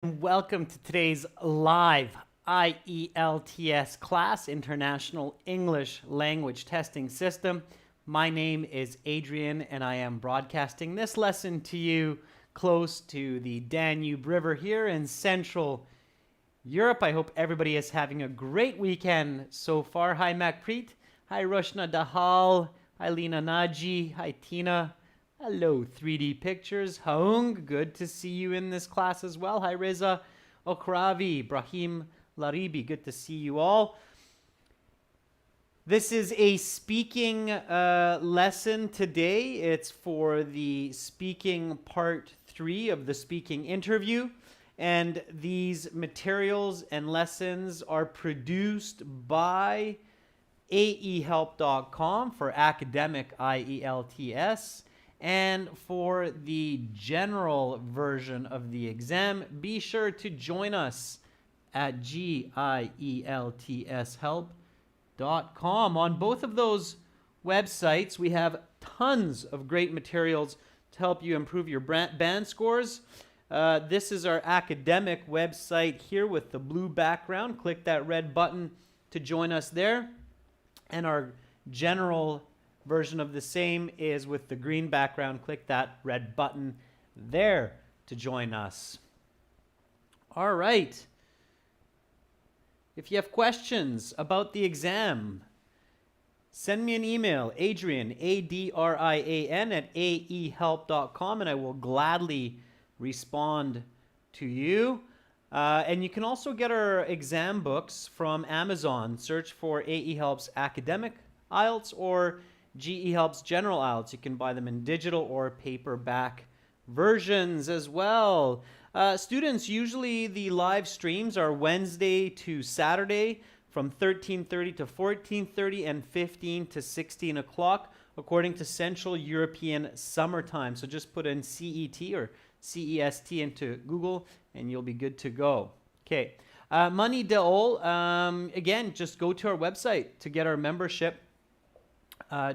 Welcome to today's live IELTS class, International English Language Testing System. My name is Adrian and I am broadcasting this lesson to you close to the Danube River here in Central Europe. I hope everybody is having a great weekend so far. Hi Macpreet. Hi Roshna Dahal. Hi Lena Naji. Hi Tina. Hello 3D Pictures. Haung, good to see you in this class as well. Hi Reza Okravi. Brahim Laribi, good to see you all. This is a speaking lesson today. It's for the speaking part 3 of the speaking interview. And these materials and lessons are produced by aehelp.com for academic IELTS. And for the general version of the exam, be sure to join us at gieltshelp.com. On both of those websites, we have tons of great materials to help you improve your band scores. This is our academic website here with the blue background. Click that red button to join us there. And our general version of the same is with the green background. Click that red button there to join us. All right. If you have questions about the exam, send me an email, Adrian, A-D-R-I-A-N, at aehelp.com, and I will gladly respond to you. And you can also get our exam books from Amazon. Search for AE Help's Academic IELTS or GE Help's General IELTS. You can buy them in digital or paperback versions as well. Students, usually the live streams are Wednesday to Saturday from 13:30 to 14:30 and 15 to 16 o'clock according to Central European Summer Time. So just put in CET or CEST into Google and you'll be good to go. Okay. Money Deol, again, just go to our website to get our membership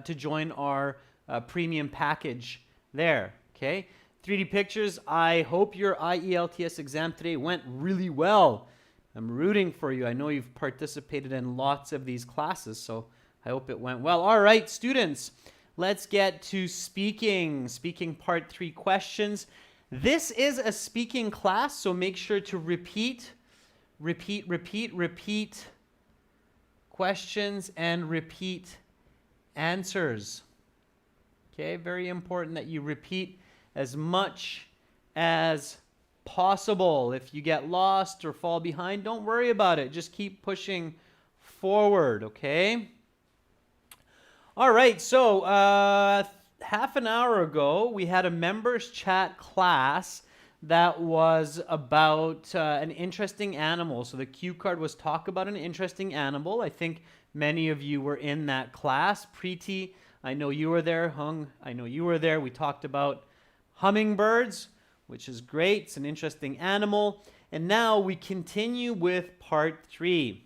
to join our premium package there. Okay. 3D Pictures, I hope your IELTS exam today went really well. I'm rooting for you. I know you've participated in lots of these classes, so I hope it went well. All right, students, let's get to speaking part 3 questions. This is a speaking class, so make sure to repeat questions and repeat answers. Okay, very important that you repeat as much as possible. If you get lost or fall behind, don't worry about it. Just keep pushing forward, okay? All right, so half an hour ago, we had a members chat class that was about an interesting animal. So the cue card was talk about an interesting animal. I think many of you were in that class. Preeti, I know you were there. Hung, I know you were there. We talked about hummingbirds, which is great. It's an interesting animal. And now we continue with part 3.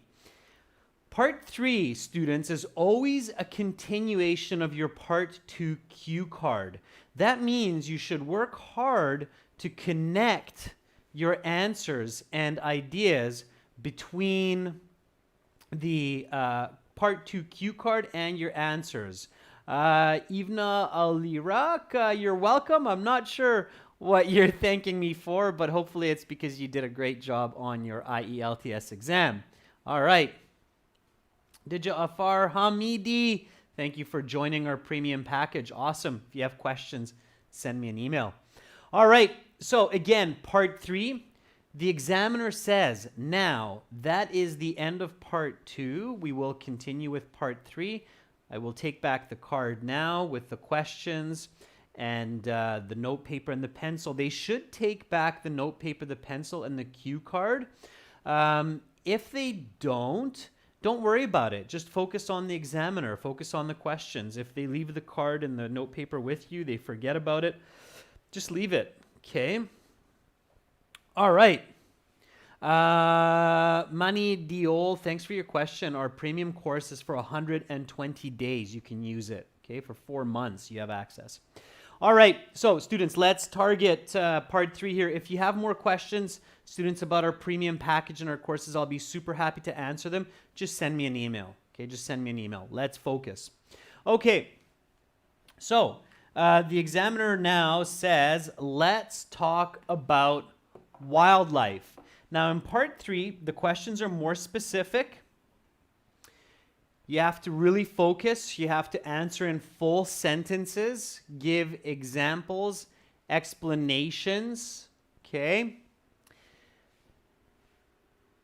Part 3, students, is always a continuation of your part 2 cue card. That means you should work hard to connect your answers and ideas between the part 2 cue card and your answers. Ivna Alirak, you're welcome. I'm not sure what you're thanking me for, but hopefully it's because you did a great job on your IELTS exam. All right. Dija Afar Hamidi, thank you for joining our premium package. Awesome. If you have questions, send me an email. All right. So again, part 3. The examiner says, now, that is the end of part 2. We will continue with part 3. I will take back the card now with the questions and the note paper and the pencil. They should take back the note paper, the pencil, and the cue card. If they don't worry about it. Just focus on the examiner. Focus on the questions. If they leave the card and the note paper with you, they forget about it, just leave it. Okay? All right. Mani Diol, thanks for your question. Our premium course is for 120 days. You can use it. Okay, for 4 months you have access. All right, so students, let's target part 3 here. If you have more questions, students about our premium package and our courses, I'll be super happy to answer them. Just send me an email. Okay, just send me an email. Let's focus. Okay, so the examiner now says, let's talk about wildlife. Now in part 3, the questions are more specific. You have to really focus. You have to answer in full sentences, give examples, explanations, okay?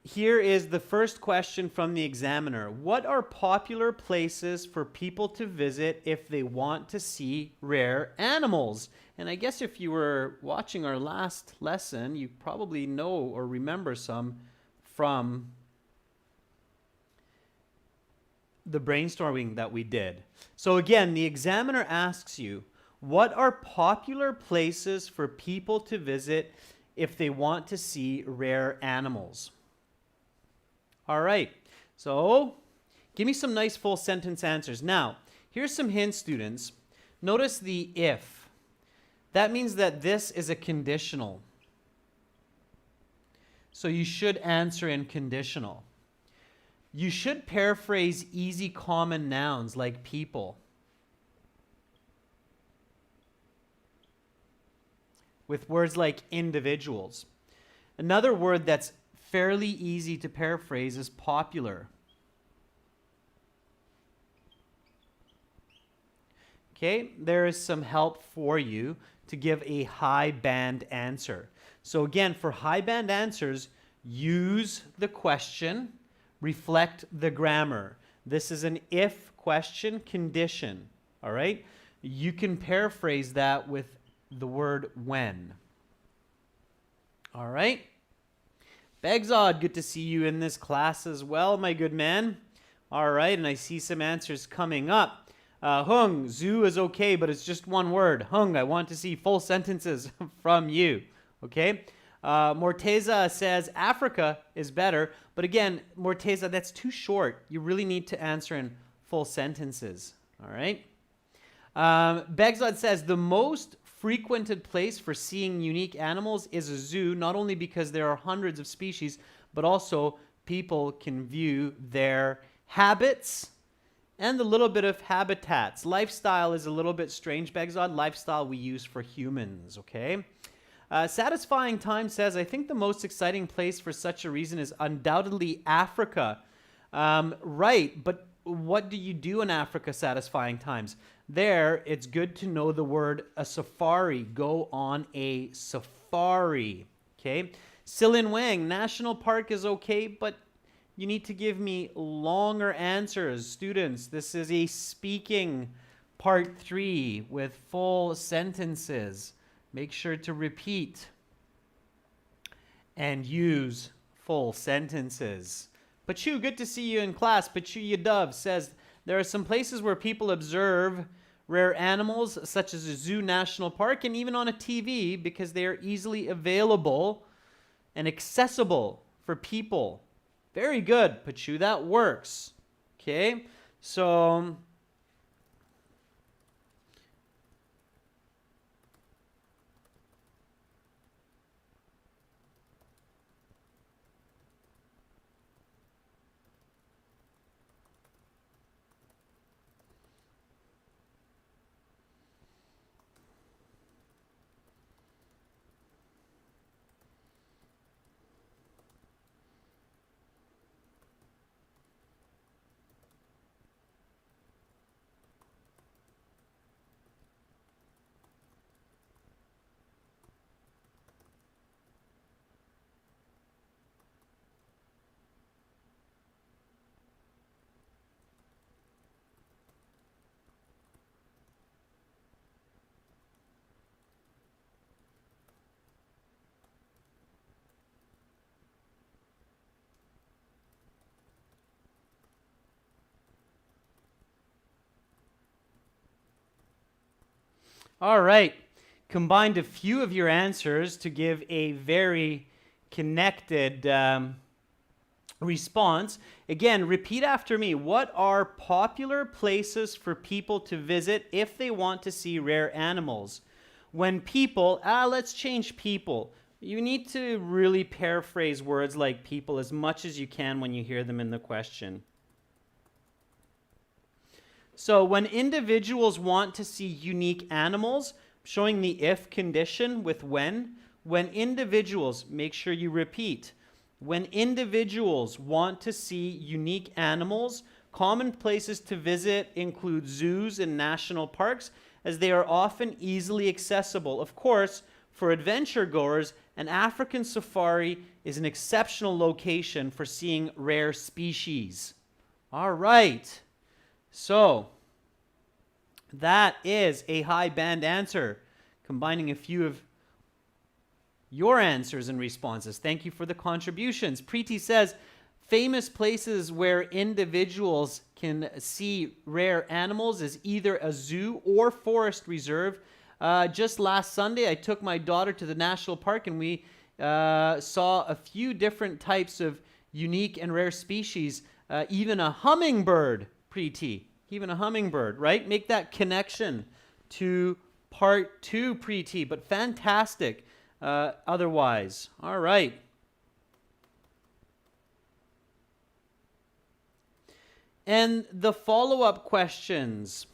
Here is the first question from the examiner. What are popular places for people to visit if they want to see rare animals? And I guess if you were watching our last lesson, you probably know or remember some from the brainstorming that we did. So again, the examiner asks you, what are popular places for people to visit if they want to see rare animals? All right, so give me some nice full sentence answers. Now, here's some hints, students. Notice the if. That means that this is a conditional. So you should answer in conditional. You should paraphrase easy common nouns like people with words like individuals. Another word that's fairly easy to paraphrase is popular. Okay, there is some help for you to give a high band answer. So again, for high band answers, use the question, reflect the grammar. This is an if question condition, all right? You can paraphrase that with the word when. All right? Begzod, good to see you in this class as well, my good man. All right, and I see some answers coming up. Hung, zoo is okay, but it's just one word. Hung, I want to see full sentences from you. Okay? Morteza says Africa is better, but again, Morteza, that's too short. You really need to answer in full sentences. All right? Begzod says the most frequented place for seeing unique animals is a zoo, not only because there are hundreds of species, but also people can view their habits and a little bit of habitats. Lifestyle is a little bit strange, Begzod. Lifestyle we use for humans, okay? Satisfying Time says, I think the most exciting place for such a reason is undoubtedly Africa. Right, but what do you do in Africa, Satisfying Times? There, it's good to know the word a safari. Go on a safari, okay? Silin Wang, National Park is okay, but you need to give me longer answers. Students, this is a speaking part 3 with full sentences. Make sure to repeat and use full sentences. Pachu, good to see you in class. Pachu Yadav says, there are some places where people observe rare animals, such as a zoo, national park, and even on a TV, because they are easily available and accessible for people. Very good, Pachu. That works. Okay, so all right, combined a few of your answers to give a very connected response. Again, repeat after me. What are popular places for people to visit if they want to see rare animals? When people, let's change people. You need to really paraphrase words like people as much as you can when you hear them in the question. So when individuals want to see unique animals, showing the if condition with when individuals, make sure you repeat, when individuals want to see unique animals, common places to visit include zoos and national parks, as they are often easily accessible. Of course, for adventure goers, an African safari is an exceptional location for seeing rare species. All right. So, that is a high band answer, combining a few of your answers and responses. Thank you for the contributions. Preeti says, famous places where individuals can see rare animals is either a zoo or forest reserve. Just last Sunday, I took my daughter to the national park and we saw a few different types of unique and rare species, even a hummingbird, Preeti. Even a hummingbird, right? Make that connection to part 2, Preeti, but fantastic otherwise. All right. And the follow-up questions.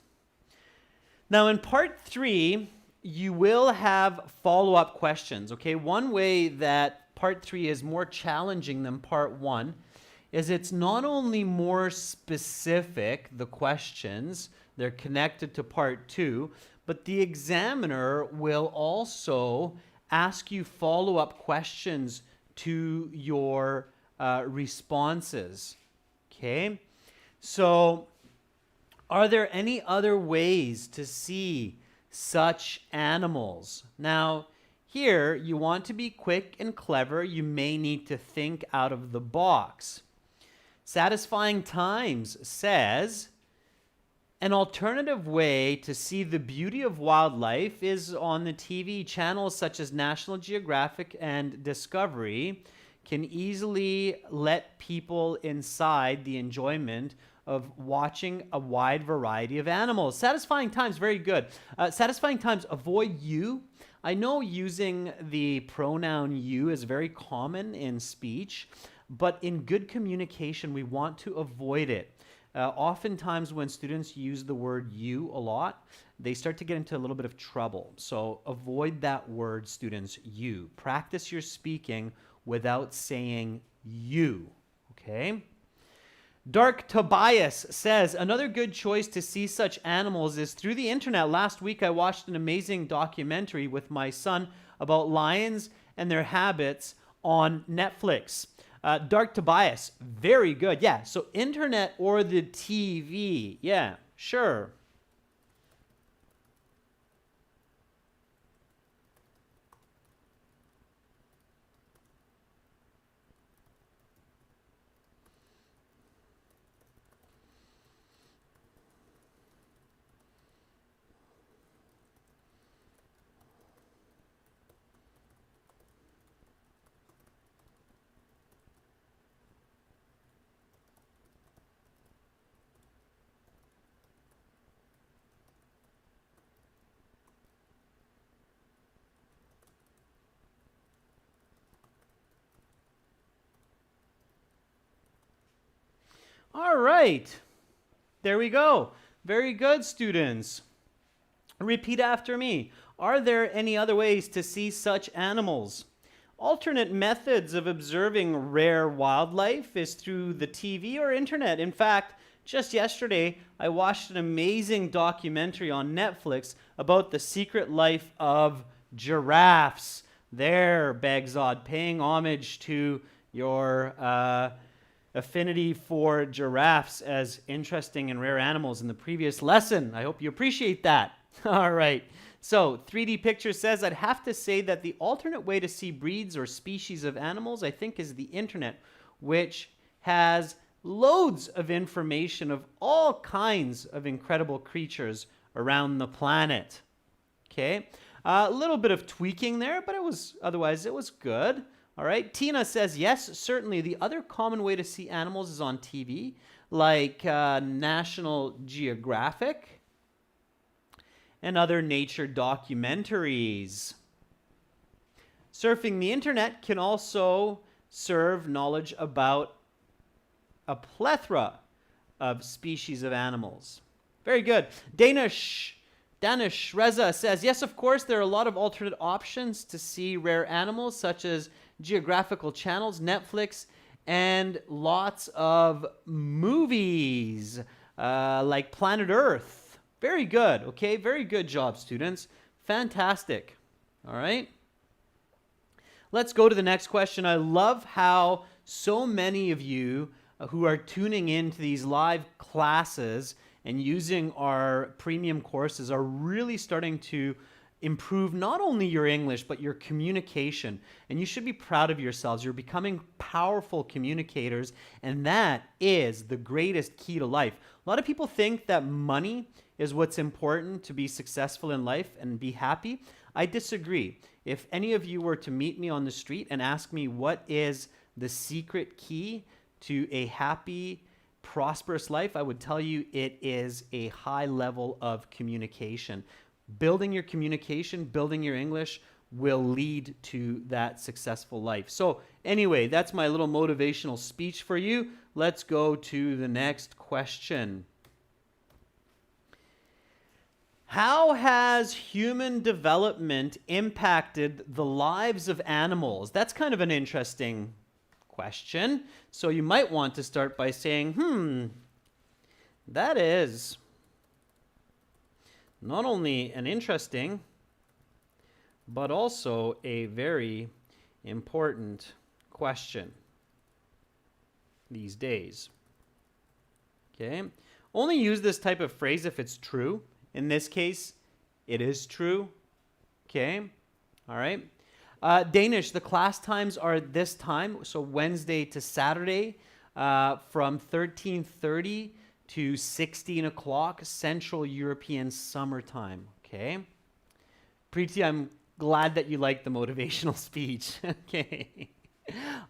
Now, in part 3, you will have follow-up questions, okay? One way that part 3 is more challenging than part 1 is it's not only more specific, the questions, they're connected to part 2, but the examiner will also ask you follow-up questions to your responses, okay? So, are there any other ways to see such animals? Now, here, you want to be quick and clever. You may need to think out of the box. Satisfying Times says, an alternative way to see the beauty of wildlife is on the TV channels such as National Geographic and Discovery can easily let people inside the enjoyment of watching a wide variety of animals. Satisfying Times, very good. Satisfying Times, avoid you. I know using the pronoun you is very common in speech, but in good communication, we want to avoid it. Oftentimes when students use the word you a lot, they start to get into a little bit of trouble. So avoid that word, students, you. Practice your speaking without saying you, okay? Dark Tobias says, another good choice to see such animals is through the internet. Last week, I watched an amazing documentary with my son about lions and their habits on Netflix. Dark Tobias, very good. Yeah, so internet or the TV. Yeah, sure. All right. There we go. Very good, students. Repeat after me. Are there any other ways to see such animals? Alternate methods of observing rare wildlife is through the TV or internet. In fact, just yesterday, I watched an amazing documentary on Netflix about the secret life of giraffes. There, Begzod, paying homage to your affinity for giraffes as interesting and rare animals in the previous lesson. I hope you appreciate that. All right. So 3D Picture says, I'd have to say that the alternate way to see breeds or species of animals, I think, is the internet, which has loads of information of all kinds of incredible creatures around the planet. Okay. A little bit of tweaking there, but otherwise it was good. All right. Tina says, yes, certainly. The other common way to see animals is on TV, like National Geographic and other nature documentaries. surfing the internet can also serve knowledge about a plethora of species of animals. Very good. Danish Reza says, yes, of course, there are a lot of alternate options to see rare animals, such as geographical channels, Netflix, and lots of movies like Planet Earth. Very good, okay? Very good job, students. Fantastic. All right. Let's go to the next question. I love how so many of you who are tuning into these live classes and using our premium courses are really starting to improve not only your English, but your communication. And you should be proud of yourselves. You're becoming powerful communicators, and that is the greatest key to life. A lot of people think that money is what's important to be successful in life and be happy. I disagree. If any of you were to meet me on the street and ask me what is the secret key to a happy, prosperous life, I would tell you it is a high level of communication. Building your communication, building your English will lead to that successful life. So anyway, that's my little motivational speech for you. Let's go to the next question. How has human development impacted the lives of animals? That's kind of an interesting question. So you might want to start by saying, that is not only an interesting, but also a very important question these days. Okay? Only use this type of phrase if it's true. In this case, it is true. Okay? All right? Danish, the class times are this time, so Wednesday to Saturday from 13:30 to 16 o'clock Central European summertime. Okay? Preeti, I'm glad that you liked the motivational speech. Okay.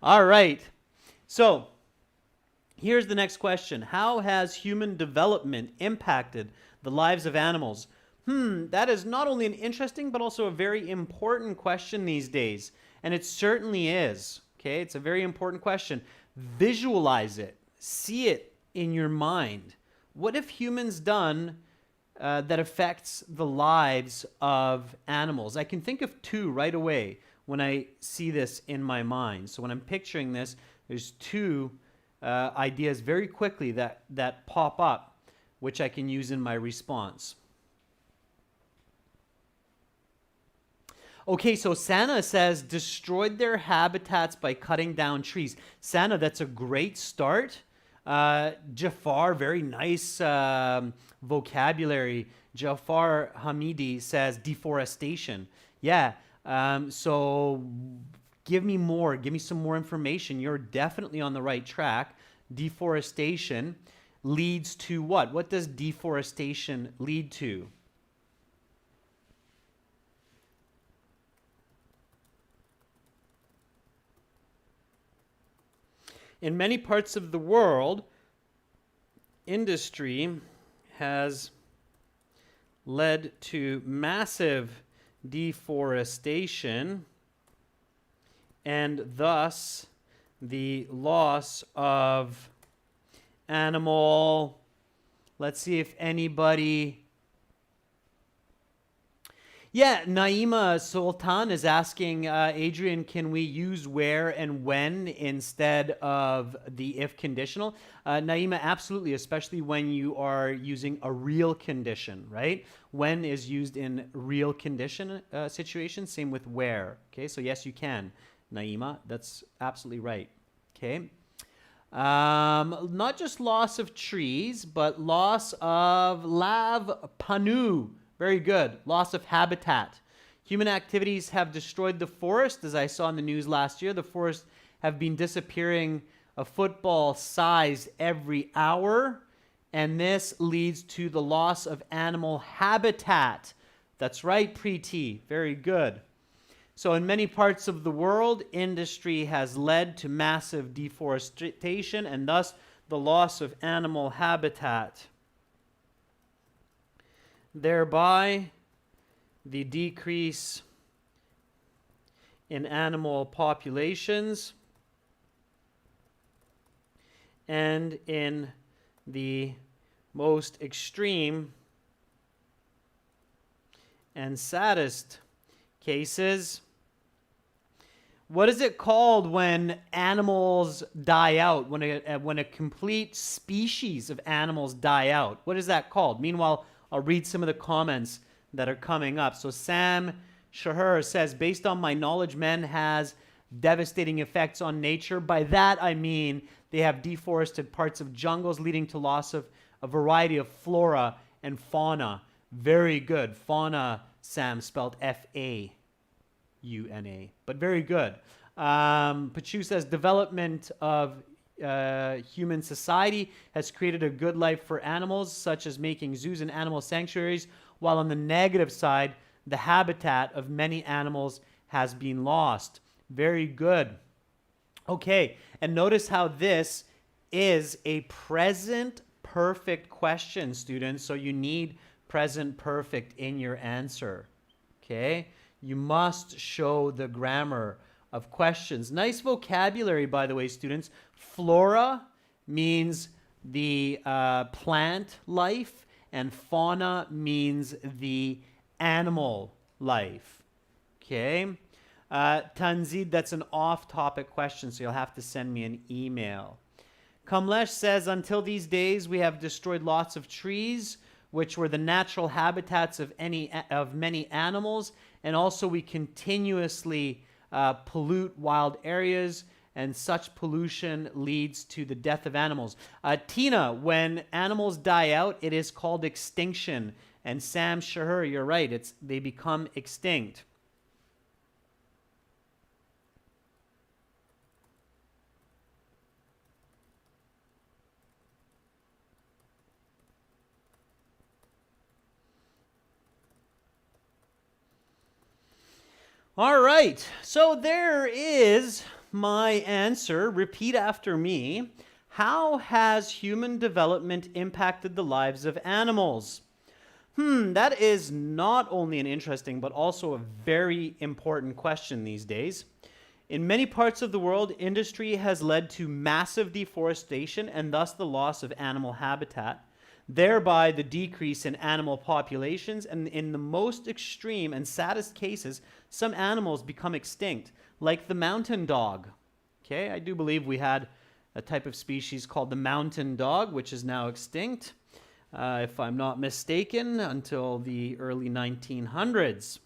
All right. So, here's the next question. How has human development impacted the lives of animals? That is not only an interesting, but also a very important question these days. And it certainly is. Okay, it's a very important question. Visualize it. See it in your mind. What have humans done that affects the lives of animals? I can think of two right away when I see this in my mind. So when I'm picturing this, there's two ideas very quickly that pop up, which I can use in my response. Okay, so Sana says, destroyed their habitats by cutting down trees. Sana, that's a great start. Jafar, very nice vocabulary. Jafar Hamidi says, deforestation. Yeah, so give me more. Give me some more information. You're definitely on the right track. Deforestation leads to what? What does deforestation lead to? In many parts of the world, industry has led to massive deforestation and thus the loss of animal. Let's see if anybody. Yeah, Naima Sultan is asking, Adrian, can we use where and when instead of the if conditional? Naima, absolutely, especially when you are using a real condition, right? When is used in real condition situations, same with where. Okay, so yes, you can, Naima. That's absolutely right. Okay. Not just loss of trees, but loss of lav panu. Very good. Loss of habitat. Human activities have destroyed the forest. As I saw in the news last year, the forests have been disappearing a football size every hour. And this leads to the loss of animal habitat. That's right, Preeti. Very good. So in many parts of the world, industry has led to massive deforestation and thus the loss of animal habitat. Thereby, the decrease in animal populations and in the most extreme and saddest cases. What is it called when animals die out? When a complete species of animals die out? What is that called? Meanwhile, I'll read some of the comments that are coming up. So Sam Shahar says, based on my knowledge, man has devastating effects on nature. By that I mean they have deforested parts of jungles, leading to loss of a variety of flora and fauna. Very good. Fauna, Sam, spelled F-A. UNA, but very good. Pachu says development of human society has created a good life for animals, such as making zoos and animal sanctuaries, while on the negative side, the habitat of many animals has been lost. Very good. Okay, and notice how this is a present perfect question, students, so you need present perfect in your answer. Okay? You must show the grammar of questions. Nice vocabulary, by the way, students. Flora means the plant life, and fauna means the animal life. Okay? Tanzid, that's an off-topic question, so you'll have to send me an email. Kamlesh says, until these days, we have destroyed lots of trees, which were the natural habitats of many animals, and also we continuously pollute wild areas, and such pollution leads to the death of animals. Tina, when animals die out, it is called extinction. And Sam Shahar, you're right, they become extinct. All right, so there is my answer. Repeat after me. How has human development impacted the lives of animals? That is not only an interesting, but also a very important question these days. In many parts of the world, industry has led to massive deforestation and thus the loss of animal habitat, thereby the decrease in animal populations, and in the most extreme and saddest cases, some animals become extinct, like the mountain dog. Okay, I do believe we had a type of species called the mountain dog, which is now extinct, if I'm not mistaken, until the early 1900s.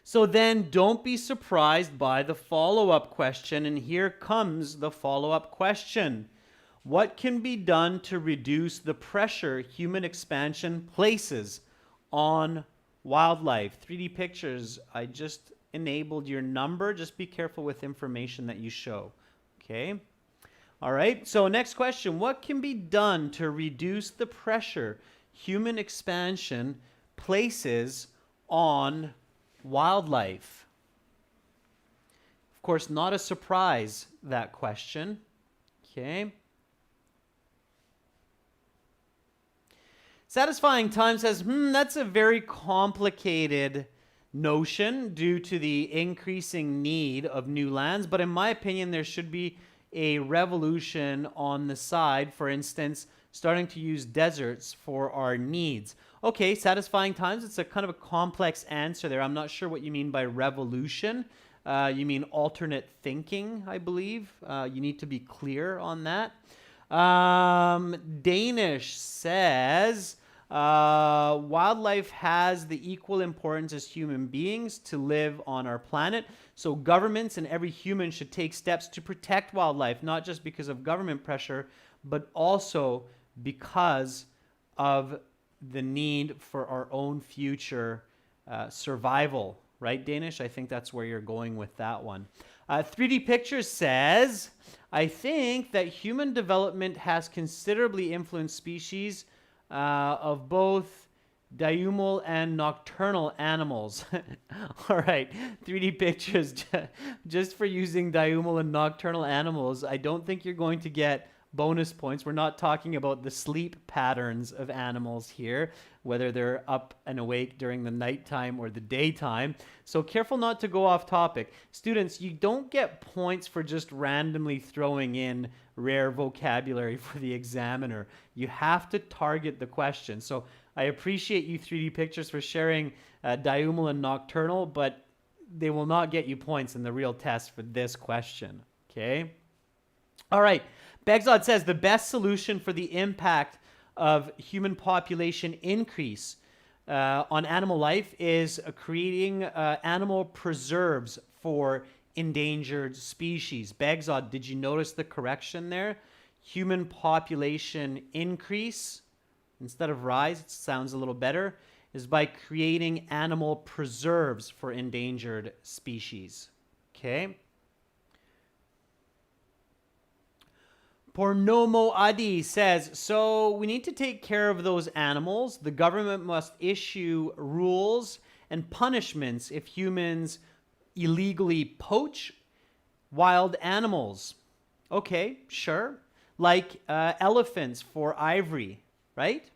So then don't be surprised by the follow-up question, and here comes the follow-up question. What can be done to reduce the pressure human expansion places on wildlife? 3D pictures, I just enabled your number. Just be careful with information that you show. Okay? All right, so next question. What can be done to reduce the pressure human expansion places on wildlife? Of course, not a surprise, that question. Okay? Satisfying Time says, that's a very complicated notion due to the increasing need of new lands, but in my opinion, there should be a revolution on the side, for instance, starting to use deserts for our needs. Okay, Satisfying Times, it's a kind of a complex answer there. I'm not sure what you mean by revolution. You mean alternate thinking, I believe. You need to be clear on that. Danish says, wildlife has the equal importance as human beings to live on our planet. So governments and every human should take steps to protect wildlife, not just because of government pressure, but also because of the need for our own future survival. Right, Danish? I think that's where you're going with that one. 3D Pictures says, I think that human development has considerably influenced species of both diurnal and nocturnal animals. All right, 3D Pictures, just for using diurnal and nocturnal animals, I don't think you're going to get bonus points. We're not talking about the sleep patterns of animals here, whether they're up and awake during the nighttime or the daytime. So careful not to go off topic. Students, you don't get points for just randomly throwing in rare vocabulary for the examiner. You have to target the question. So I appreciate you 3D Pictures for sharing diurnal and nocturnal, but they will not get you points in the real test for this question. Okay? All right. Begzod says the best solution for the impact of human population increase on animal life is creating animal preserves for endangered species. Begzod, did you notice the correction there? Human population increase instead of rise, it sounds a little better, is by creating animal preserves for endangered species. Okay? Pornomo Adi says, so we need to take care of those animals. The government must issue rules and punishments if humans illegally poach wild animals. Okay, sure. Like elephants for ivory, right?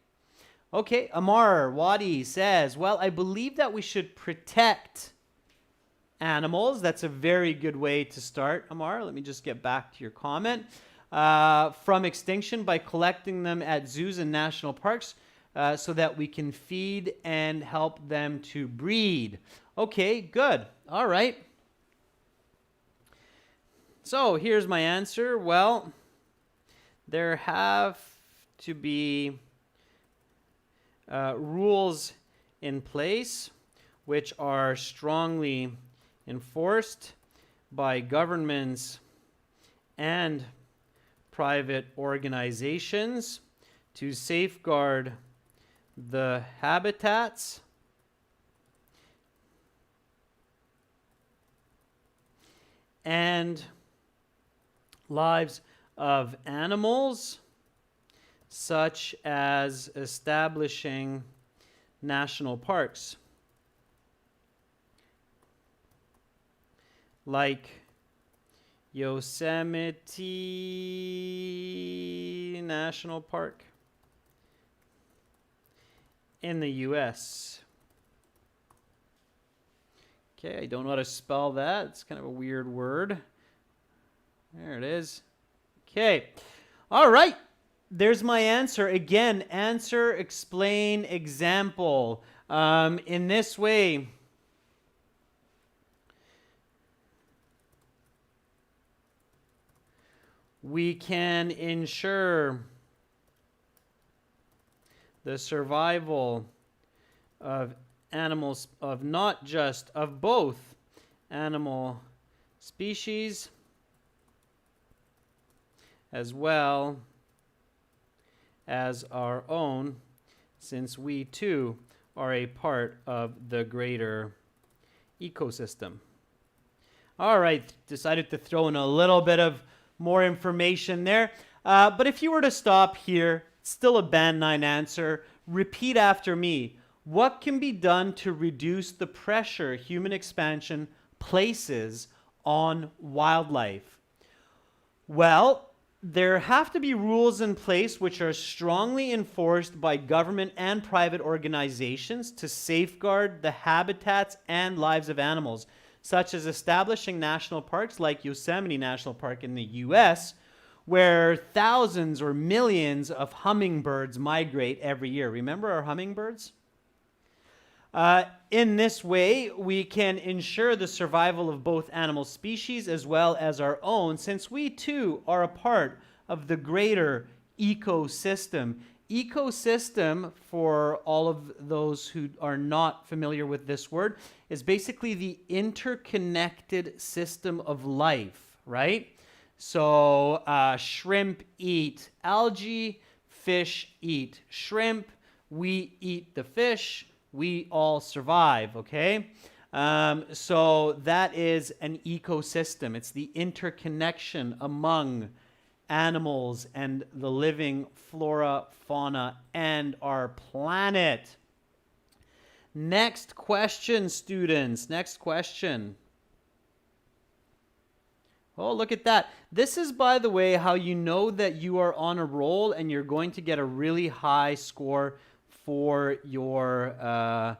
Okay, Amar Wadi says, well, I believe that we should protect animals. That's a very good way to start, Amar. Let me just get back to your comment. From extinction by collecting them at zoos and national parks so that we can feed and help them to breed. Okay, good. All right. So here's my answer. Well, there have to be rules in place which are strongly enforced by governments and private organizations to safeguard the habitats and lives of animals, such as establishing national parks like Yosemite National Park in the US. Okay, I don't know how to spell that. It's kind of a weird word. There it is. Okay. All right. There's my answer. Again, answer, explain, example. In this way, we can ensure the survival of animals, of not just, of both animal species as well as our own, since we too are a part of the greater ecosystem. All right, decided to throw in a little bit of more information there. But if you were to stop here, still a band 9 answer. Repeat after me. What can be done to reduce the pressure human expansion places on wildlife? Well, there have to be rules in place which are strongly enforced by government and private organizations to safeguard the habitats and lives of animals, such as establishing national parks like Yosemite National Park in the US, where thousands or millions of hummingbirds migrate every year. Remember our hummingbirds? In this way, we can ensure the survival of both animal species as well as our own, since we too are a part of the greater ecosystem. Ecosystem, for all of those who are not familiar with this word, is basically the interconnected system of life, right? So shrimp eat algae, fish eat shrimp, we eat the fish, we all survive, okay? So that is an ecosystem. It's the interconnection among animals and the living flora, fauna, and our planet. Next question, students. Next question. Oh, look at that. This is, by the way, how you know that you are on a roll and you're going to get a really high score for your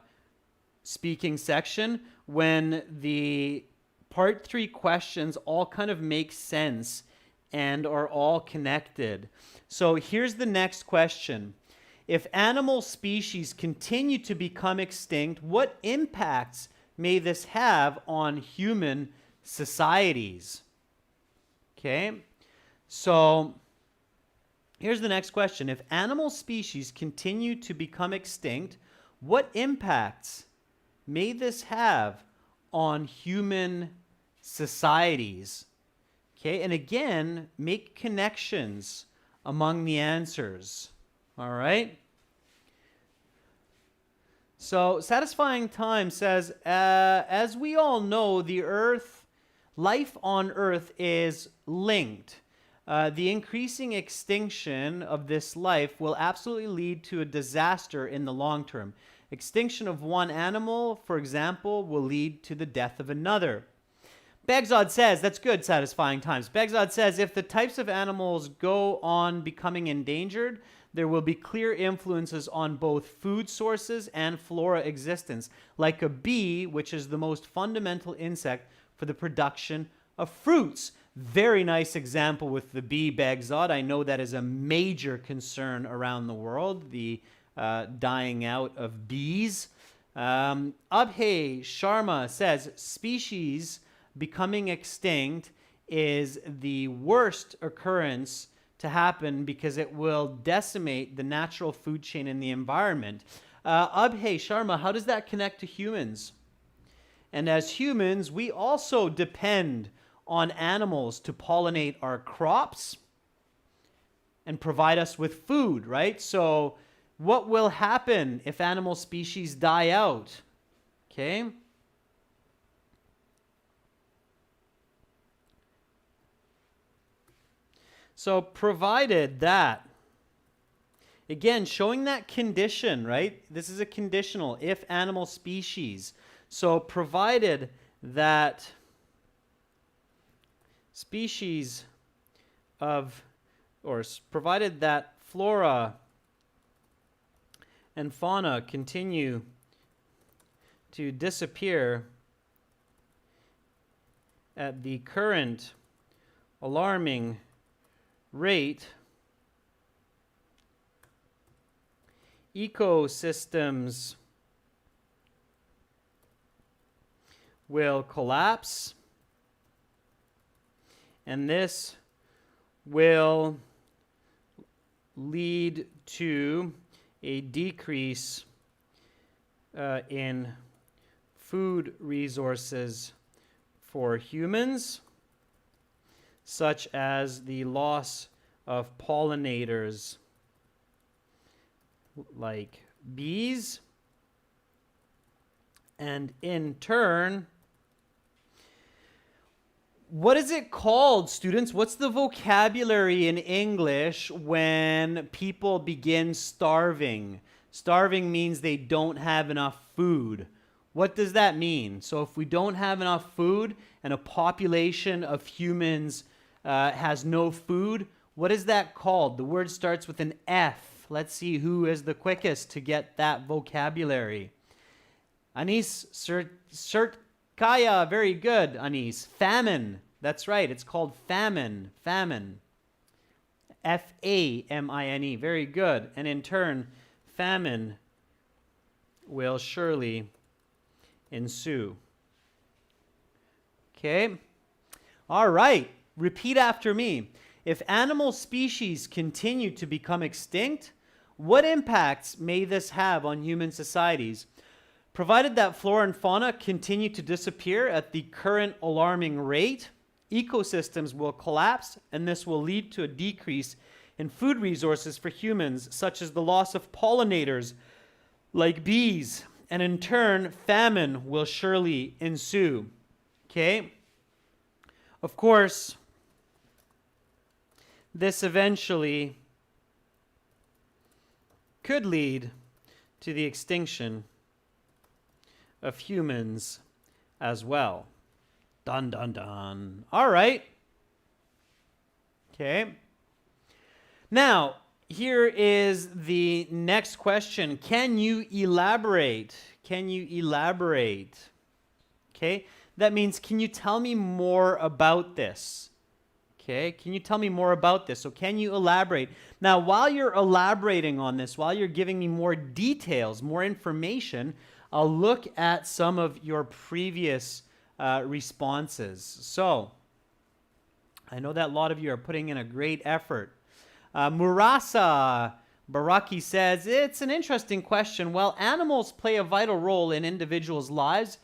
speaking section when the part 3 questions all kind of make sense and are all connected. So here's the next question. If animal species continue to become extinct, what impacts may this have on human societies? Okay, so here's the next question. If animal species continue to become extinct, what impacts may this have on human societies? Okay, and again, make connections among the answers. All right? So, Satisfying Time says, as we all know, life on Earth is linked. The increasing extinction of this life will absolutely lead to a disaster in the long term. Extinction of one animal, for example, will lead to the death of another. Begzod says, that's good, Satisfying Times. Begzod says, if the types of animals go on becoming endangered, there will be clear influences on both food sources and flora existence, like a bee, which is the most fundamental insect for the production of fruits. Very nice example with the bee, Begzod. I know that is a major concern around the world, the dying out of bees. Abhay Sharma says, species becoming extinct is the worst occurrence to happen because it will decimate the natural food chain in the environment. Abhay Sharma, how does that connect to humans? And as humans, we also depend on animals to pollinate our crops and provide us with food, right? So what will happen if animal species die out? Okay. So provided that, again, showing that condition, right? This is a conditional, if animal species. So provided that species of, or provided that flora and fauna continue to disappear at the current alarming rate, ecosystems will collapse, and this will lead to a decrease in food resources for humans, such as the loss of pollinators like bees, and in turn, what is it called, students? What's the vocabulary in English when people begin starving? Starving means they don't have enough food. What does that mean? So if we don't have enough food and a population of humans has no food, what is that called? The word starts with an F. Let's see who is the quickest to get that vocabulary. Anis Kaya, very good, Anis. Famine. That's right. It's called famine. Famine. Famine. Very good. And in turn, famine will surely ensue. Okay. All right. Repeat after me. If animal species continue to become extinct, what impacts may this have on human societies? Provided that flora and fauna continue to disappear at the current alarming rate, ecosystems will collapse, and this will lead to a decrease in food resources for humans, such as the loss of pollinators like bees, and in turn, famine will surely ensue. Okay? Of course, this eventually could lead to the extinction of humans as well. Dun, dun, dun. All right. Okay. Now, here is the next question. Can you elaborate? Can you elaborate? Okay. That means, can you tell me more about this? Okay. Can you tell me more about this? So can you elaborate? Now, while you're elaborating on this, while you're giving me more details, more information, I'll look at some of your previous responses. So I know that a lot of you are putting in a great effort. Murasa Baraki says, it's an interesting question. Well, animals play a vital role in individuals' lives.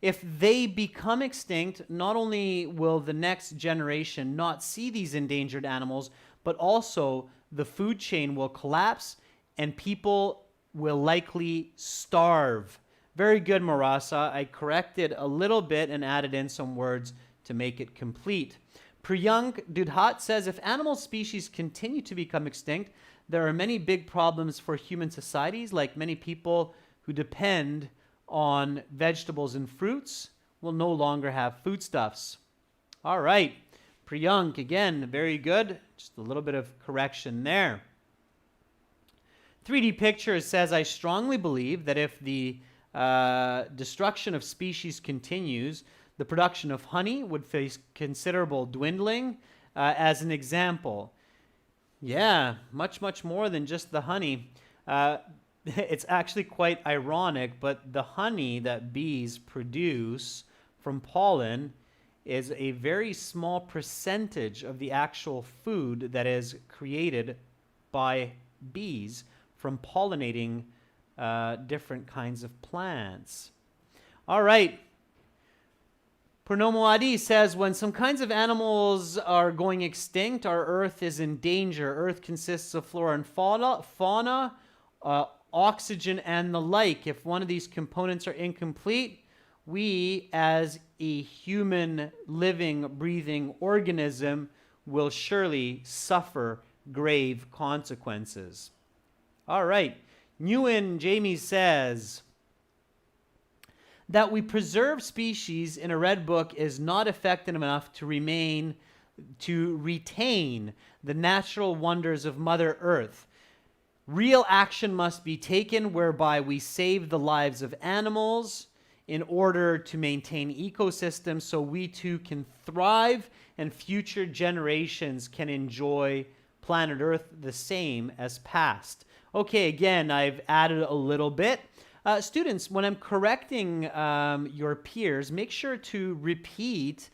If they become extinct, not only will the next generation not see these endangered animals, but also the food chain will collapse and people will likely starve. Very good, Marasa. I corrected a little bit and added in some words to make it complete. Priyank Dudhat says, if animal species continue to become extinct, there are many big problems for human societies, like many people who depend on vegetables and fruits will no longer have foodstuffs. All right. Priyank, again, very good. Just a little bit of correction there. 3D Pictures says, I strongly believe that if the destruction of species continues, the production of honey would face considerable dwindling. As an example, yeah, much more than just the honey. It's actually quite ironic, but the honey that bees produce from pollen is a very small percentage of the actual food that is created by bees from pollinating different kinds of plants. All right. Purnomo Adi says, when some kinds of animals are going extinct, our Earth is in danger. Earth consists of flora and fauna, oxygen, and the like. If one of these components are incomplete, we, as a human, living, breathing organism, will surely suffer grave consequences. All right. Nguyen Jamie says that we preserve species in a red book is not effective enough to retain the natural wonders of Mother Earth. Real action must be taken whereby we save the lives of animals in order to maintain ecosystems so we too can thrive and future generations can enjoy planet Earth the same as past. Okay, again, I've added a little bit. Students, when I'm correcting your peers, make sure to repeat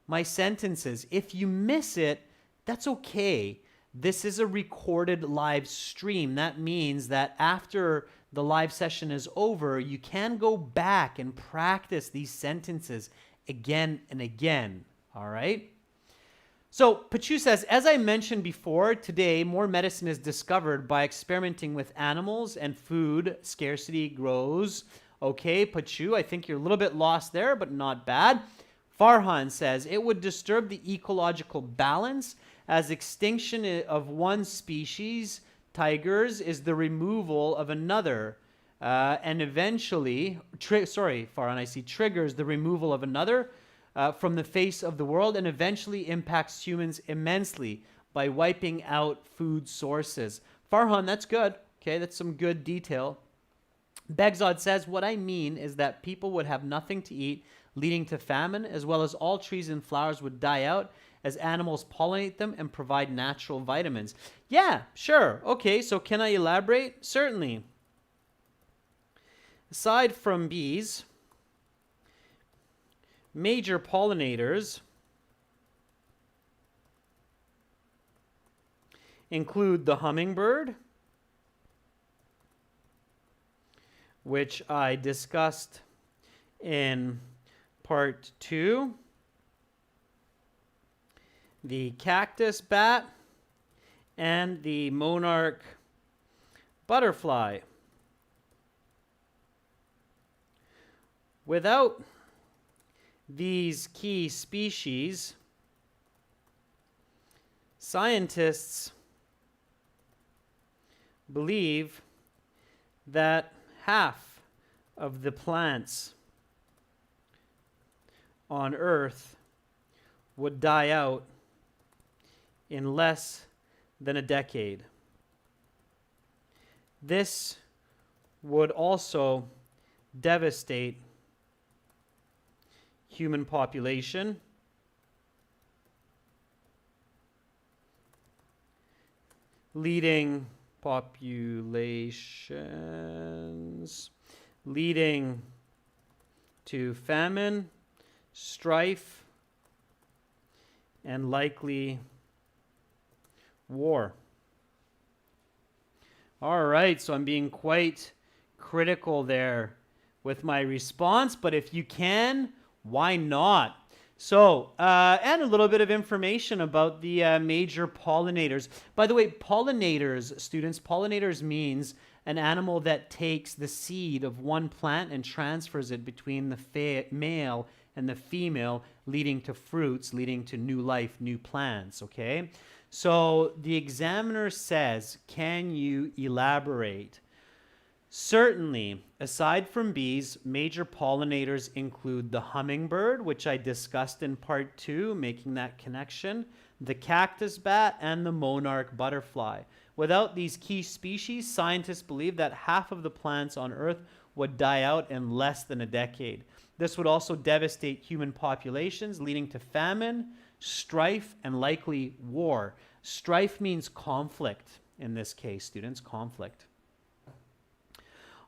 my sentences. If you miss it, that's okay. This is a recorded live stream. That means that after the live session is over, you can go back and practice these sentences again and again. All right? So Pachu says, as I mentioned before, today more medicine is discovered by experimenting with animals and food scarcity grows. Okay, Pachu, I think you're a little bit lost there, but not bad. Farhan says, it would disturb the ecological balance as extinction of one species, tigers, is the removal of another. And eventually, Farhan, I see triggers the removal of another from the face of the world and eventually impacts humans immensely by wiping out food sources. Farhan, that's good. Okay, that's some good detail. Begzod says, what I mean is that people would have nothing to eat, leading to famine, as well as all trees and flowers would die out as animals pollinate them and provide natural vitamins. Yeah, sure. Okay, so can I elaborate? Certainly. Aside from bees, major pollinators include the hummingbird, which I discussed in part 2, the cactus bat, and the monarch butterfly. Without these key species, scientists believe that half of the plants on Earth would die out in less than a decade. This would also devastate human population, leading to famine, strife, and likely war. All right, so I'm being quite critical there with my response, but if you can, why not? So, and a little bit of information about the major pollinators. By the way, pollinators, students, pollinators means an animal that takes the seed of one plant and transfers it between the male and the female, leading to fruits, leading to new life, new plants, okay? So the examiner says, can you elaborate? Certainly, aside from bees, major pollinators include the hummingbird, which I discussed in part 2, making that connection, the cactus bat, and the monarch butterfly. Without these key species, scientists believe that half of the plants on Earth would die out in less than a decade. This would also devastate human populations, leading to famine, strife, and likely war. Strife means conflict in this case, students, conflict.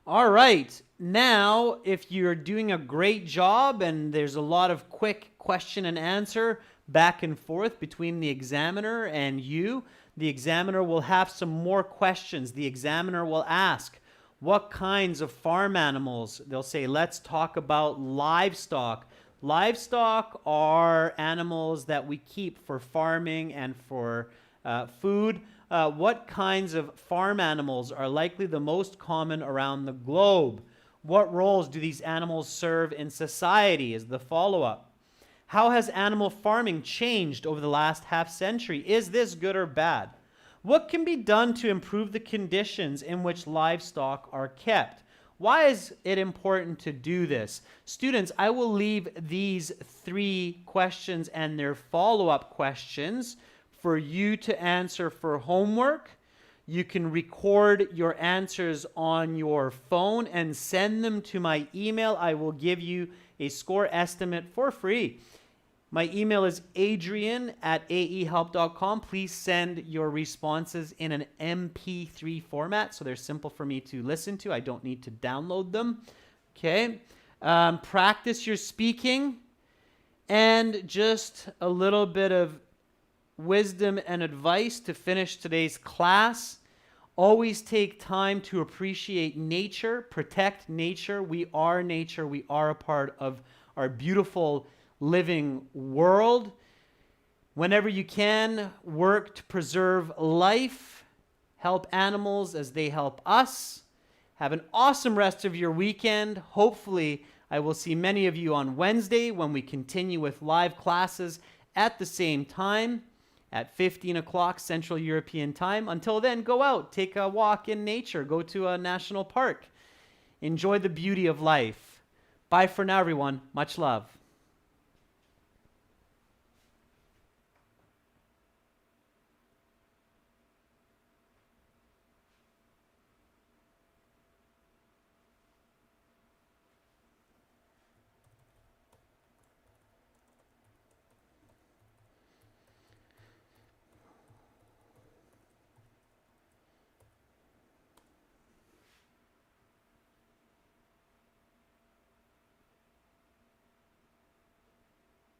All right, now if you're doing a great job and there's a lot of quick question and answer back and forth between the examiner and you, the examiner will have some more questions. The examiner will ask, what kinds of farm animals? They'll say, let's talk about livestock. Livestock are animals that we keep for farming and for food. What kinds of farm animals are likely the most common around the globe? What roles do these animals serve in society is the follow-up. How has animal farming changed over the last half century? Is this good or bad? What can be done to improve the conditions in which livestock are kept? Why is it important to do this? Students, I will leave these 3 questions and their follow-up questions for you to answer for homework. You can record your answers on your phone and send them to my email. I will give you a score estimate for free. My email is adrian@aehelp.com. Please send your responses in an MP3 format, so they're simple for me to listen to. I don't need to download them. Okay. Practice your speaking, and just a little bit of wisdom and advice to finish today's class. Always take time to appreciate nature, protect nature. We are nature. We are a part of our beautiful living world. Whenever you can, work to preserve life, help animals as they help us. Have an awesome rest of your weekend. Hopefully, I will see many of you on Wednesday when we continue with live classes at the same time at 15 o'clock Central European Time. Until then, go out, take a walk in nature, go to a national park. Enjoy the beauty of life. Bye for now, everyone. Much love.